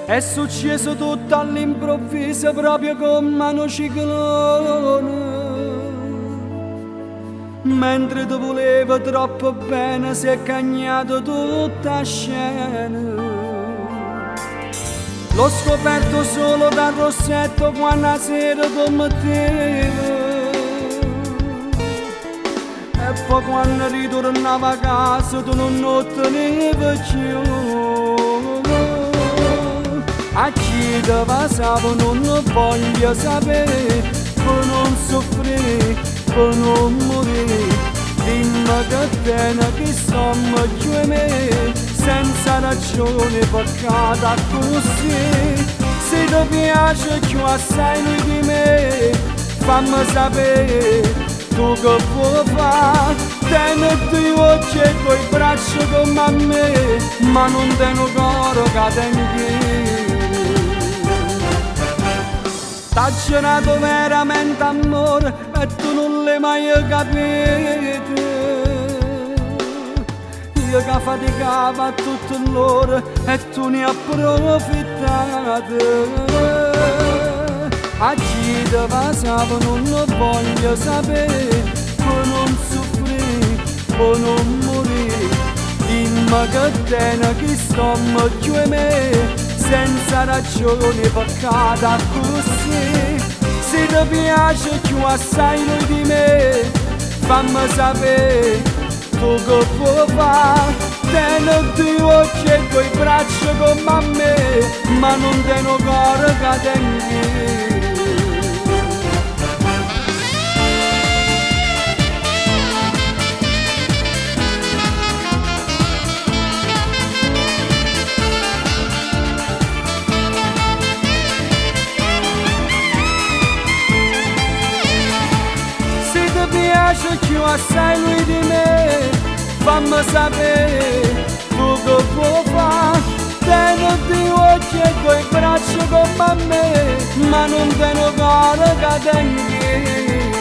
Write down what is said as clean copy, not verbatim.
È successo tutto all'improvviso, proprio come un ciclone. Mentre tu volevi troppo bene, si è cagnato tutta scena. L'ho scoperto solo dal rossetto quando la sera tu metteva. E poi quando ritornava a casa tu non tenevi più. A chi te passavo non voglio sapere, per non soffrire, per non morire. Dimmi che pena che sto meglio di me, senza ragione peccato così. Se ti piace più assai lui di me, fammi sapere, tu che puoi fare. Tieni due occhi e coi braccia come a me, ma non tieni cuore che tengo. T'ha girato veramente amore e tu non l'hai mai capito. Io che faticavo tutto l'ora e tu ne hai approfittato. A chi te passavo non voglio sapere, per non soffrire, per non morire. Dimmi che tieni che sto meglio di me, senza ragione peccato così. Se ti piace più assai lui di me, fammi sapere, tu che puoi fare. Tieni due occhi e coi braccia come a me, ma non tieni cuore che tengo. Piace più assai lui di me, fammi sapere, tu che puoi fare. Tieni due occhi e coi braccia come a me, ma non tieni cuore che tengo.